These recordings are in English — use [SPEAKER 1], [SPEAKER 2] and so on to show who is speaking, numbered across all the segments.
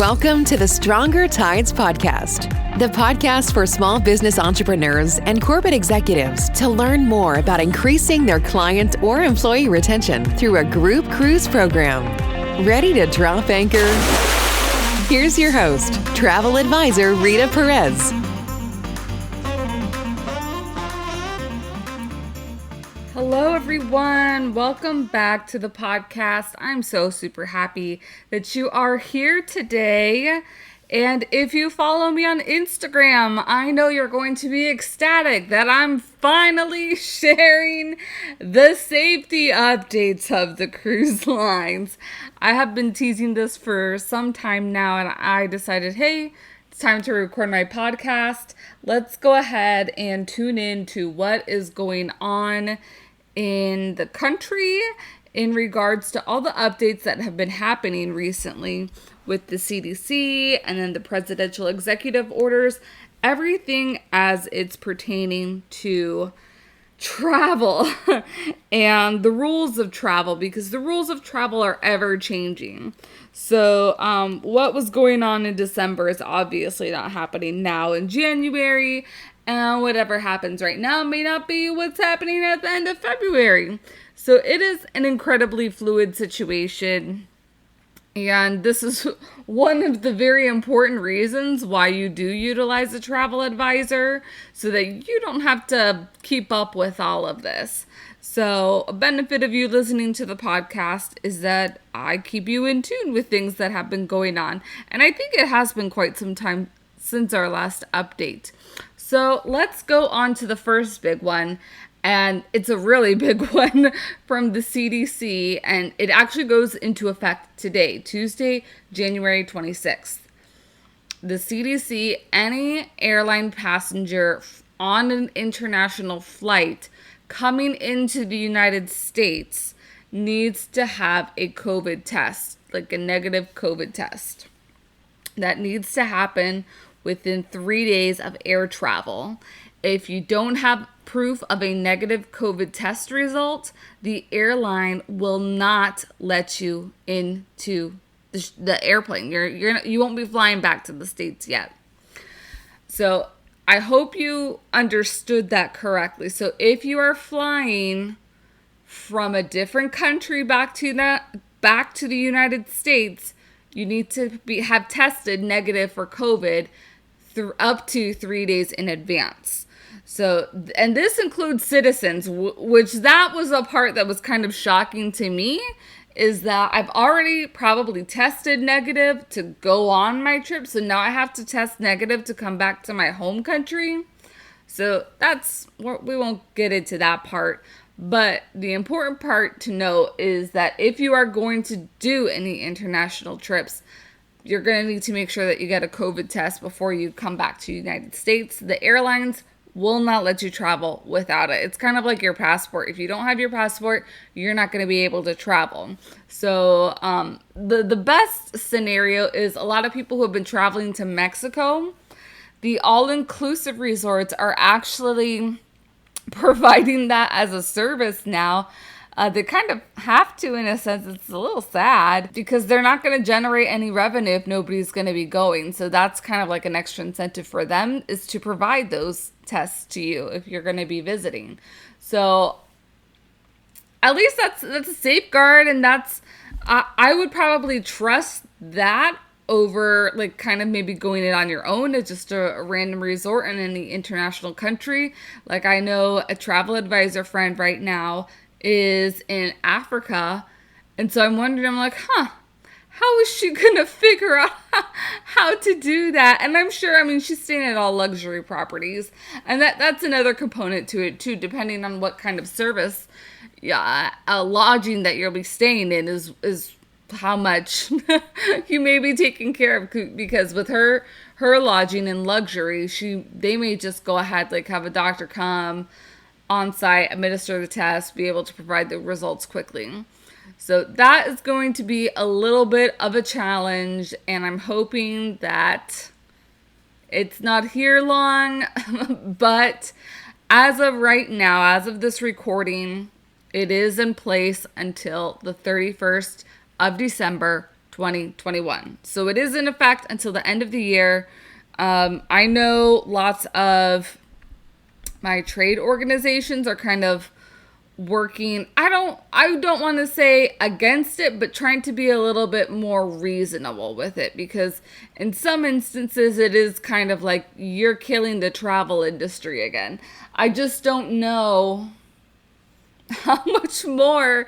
[SPEAKER 1] Welcome to the Stronger Tides Podcast, the podcast for small business entrepreneurs and corporate executives to learn more about increasing their client or employee retention through a group cruise program. Ready to drop anchor? Here's your host, travel advisor Rita Perez.
[SPEAKER 2] Hello, everyone. Welcome back to the podcast. I'm so super happy that you are here today. And if you follow me on Instagram, I know you're going to be ecstatic that I'm finally sharing the safety updates of the cruise lines. I have been teasing this for some time now, and I decided, hey, it's time to record my podcast. Let's go ahead and tune in to what is going on in the country in regards to all the updates that have been happening recently with the CDC and then the presidential executive orders, everything as it's pertaining to travel and the rules of travel, because the rules of travel are ever changing. So what was going on in December is obviously not happening now in January, and whatever happens right now may not be what's happening at the end of February. So it is an incredibly fluid situation. And this is one of the very important reasons why you do utilize a travel advisor, so that you don't have to keep up with all of this. So a benefit of you listening to the podcast is that I keep you in tune with things that have been going on. And I think it has been quite some time since our last update. So let's go on to the first big one. And it's a really big one from the CDC, and it actually goes into effect today, Tuesday, January 26th. The CDC, any airline passenger on an international flight coming into the United States needs to have a COVID test, like a negative COVID test. That needs to happen within 3 days of air travel. If you don't have proof of a negative COVID test result, the airline will not let you into the airplane. You won't be flying back to the States yet. So I hope you understood that correctly. So if you are flying from a different country back to the United States, you need to have tested negative for COVID up to 3 days in advance. So, and this includes citizens, which that was a part that was kind of shocking to me, is that I've already probably tested negative to go on my trip. So now I have to test negative to come back to my home country. So we won't get into that part. But the important part to note is that if you are going to do any international trips, you're going to need to make sure that you get a COVID test before you come back to the United States. The airlines will not let you travel without it. It's kind of like your passport. If you don't have your passport, you're not going to be able to travel. So the best scenario is a lot of people who have been traveling to Mexico. The all-inclusive resorts are actually providing that as a service now. They kind of have to, in a sense. It's a little sad because they're not going to generate any revenue if nobody's going to be going. So that's kind of like an extra incentive for them, is to provide those tests to you if you're going to be visiting. So at least that's a safeguard, and I would probably trust that over like kind of maybe going it on your own to just a random resort in any international country. Like I know a travel advisor friend right now is in Africa, and so I'm wondering, I'm like, how is she gonna figure out how to do that? And I'm sure, she's staying at all luxury properties, and that's another component to it too, depending on what kind of service lodging that you'll be staying in is how much you may be taking care of, because with her lodging and luxury, they may just go ahead, like have a doctor come on site, administer the test, be able to provide the results quickly. So that is going to be a little bit of a challenge, and I'm hoping that it's not here long. But as of right now, as of this recording, it is in place until the 31st of December 2021. So it is in effect until the end of the year. I know lots of my trade organizations are kind of working, I don't want to say against it, but trying to be a little bit more reasonable with it, because in some instances it is kind of like you're killing the travel industry again. I just don't know how much more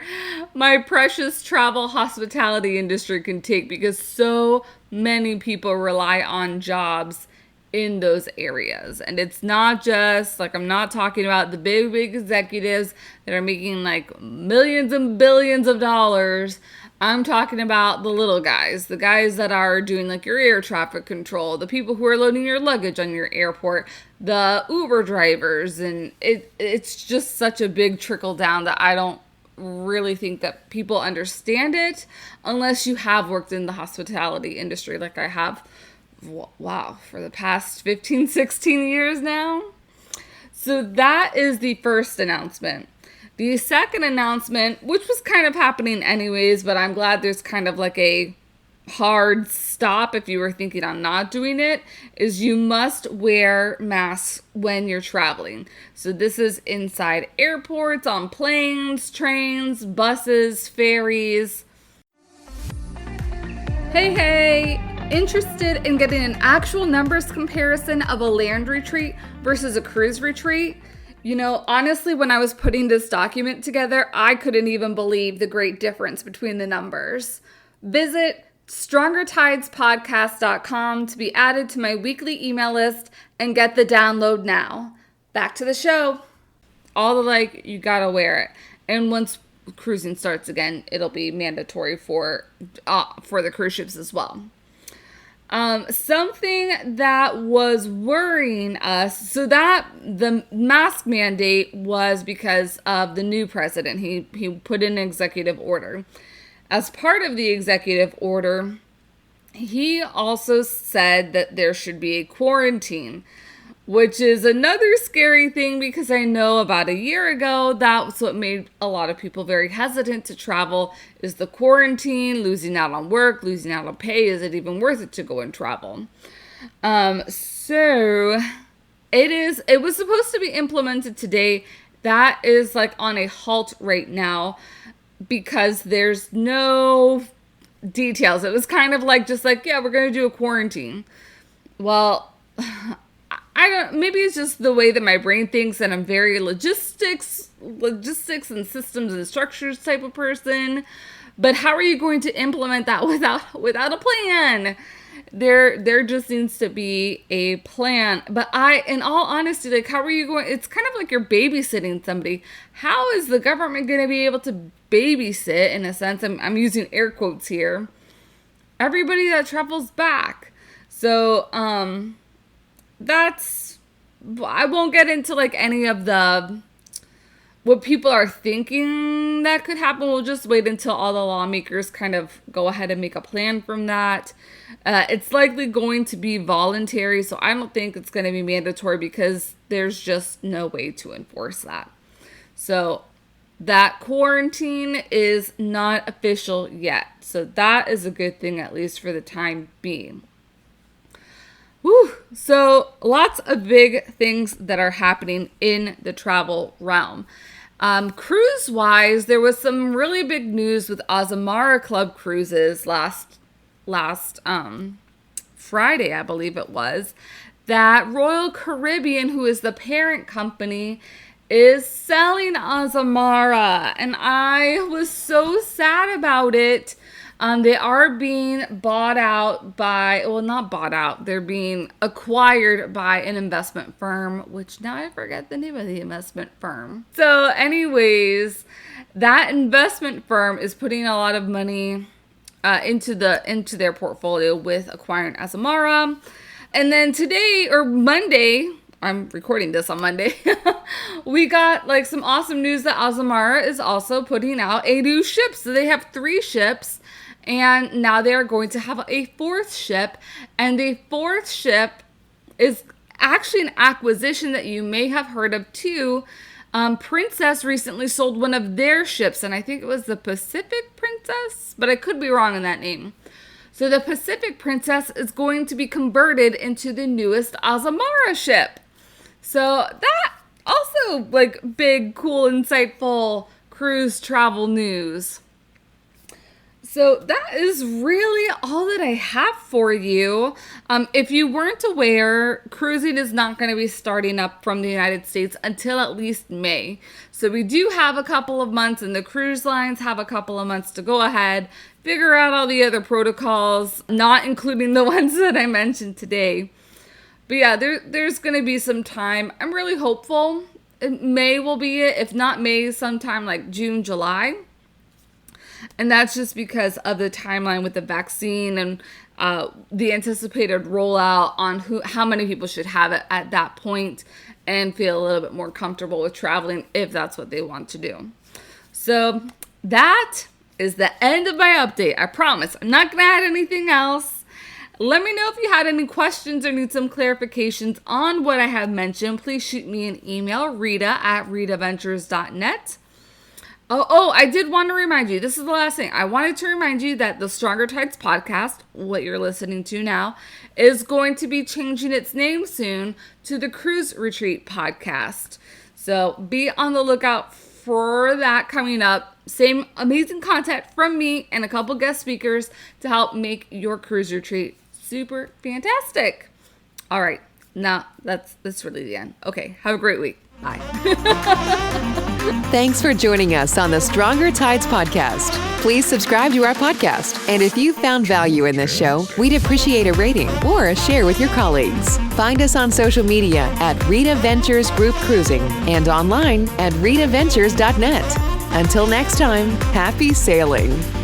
[SPEAKER 2] my precious travel hospitality industry can take, because so many people rely on jobs in those areas. And it's not just like, I'm not talking about the big executives that are making like millions and billions of dollars. I'm talking about the little guys, the guys that are doing like your air traffic control, the people who are loading your luggage on your airport, the Uber drivers. And it's just such a big trickle down that I don't really think that people understand it unless you have worked in the hospitality industry like I have. Wow, for the past 15, 16 years now. So that is the first announcement. The second announcement, which was kind of happening anyways, but I'm glad there's kind of like a hard stop if you were thinking on not doing it, is you must wear masks when you're traveling. So this is inside airports, on planes, trains, buses, ferries. Hey! Interested in getting an actual numbers comparison of a land retreat versus a cruise retreat? You know, honestly, when I was putting this document together, I couldn't even believe the great difference between the numbers. Visit StrongerTidesPodcast.com to be added to my weekly email list and get the download now. Back to the show. All the you gotta wear it. And once cruising starts again, it'll be mandatory for the cruise ships as well. Something that was worrying us, so that the mask mandate was because of the new president. He put in an executive order. As part of the executive order, he also said that there should be a quarantine, which is another scary thing, because I know about a year ago, that's what made a lot of people very hesitant to travel, is the quarantine, losing out on work, losing out on pay. Is it even worth it to go and travel? So it was supposed to be implemented today. That is on a halt right now because there's no details. It was kind of yeah, we're going to do a quarantine. Well, maybe it's just the way that my brain thinks, and I'm very logistics and systems and structures type of person. But how are you going to implement that without a plan? There just needs to be a plan. But in all honesty, how are you going? It's kind of like you're babysitting somebody. How is the government going to be able to babysit, in a sense? I'm using air quotes here. Everybody that travels back. So, I won't get into any of what people are thinking that could happen. We'll just wait until all the lawmakers kind of go ahead and make a plan from that. It's likely going to be voluntary, so I don't think it's going to be mandatory because there's just no way to enforce that. So that quarantine is not official yet. So that is a good thing, at least for the time being. Woo! So lots of big things that are happening in the travel realm. Cruise-wise, there was some really big news with Azamara Club Cruises last Friday, I believe it was, that Royal Caribbean, who is the parent company, is selling Azamara. And I was so sad about it. They are being bought out not bought out, they're being acquired by an investment firm, which now I forget the name of the investment firm. So anyways, that investment firm is putting a lot of money into their portfolio with acquiring Azamara. And then today, or Monday, I'm recording this on Monday, we got some awesome news that Azamara is also putting out a new ship. So they have 3 ships. And now they are going to have a 4th ship. And the 4th ship is actually an acquisition that you may have heard of too. Princess recently sold one of their ships, and I think it was the Pacific Princess, but I could be wrong on that name. So the Pacific Princess is going to be converted into the newest Azamara ship. So that also like big, cool, insightful cruise travel news. So that is really all that I have for you. If you weren't aware, cruising is not going to be starting up from the United States until at least May. So we do have a couple of months, and the cruise lines have a couple of months to go ahead, figure out all the other protocols, not including the ones that I mentioned today. But yeah, there's going to be some time. I'm really hopeful. May will be it. If not May, sometime like June, July. And that's just because of the timeline with the vaccine and the anticipated rollout on how many people should have it at that point and feel a little bit more comfortable with traveling if that's what they want to do. So that is the end of my update. I promise I'm not going to add anything else. Let me know if you had any questions or need some clarifications on what I have mentioned. Please shoot me an email, rita@ritaventures.net. Oh, I did want to remind you, this is the last thing. I wanted to remind you that the Stronger Tides podcast, what you're listening to now, is going to be changing its name soon to the Cruise Retreat podcast. So be on the lookout for that coming up. Same amazing content from me and a couple guest speakers to help make your cruise retreat super fantastic. All right, now that's really the end. Okay, have a great week. Bye.
[SPEAKER 1] Thanks for joining us on the Stronger Tides podcast. Please subscribe to our podcast. And if you found value in this show, we'd appreciate a rating or a share with your colleagues. Find us on social media at Rita Ventures Group Cruising and online at ritaventures.net. Until next time, happy sailing.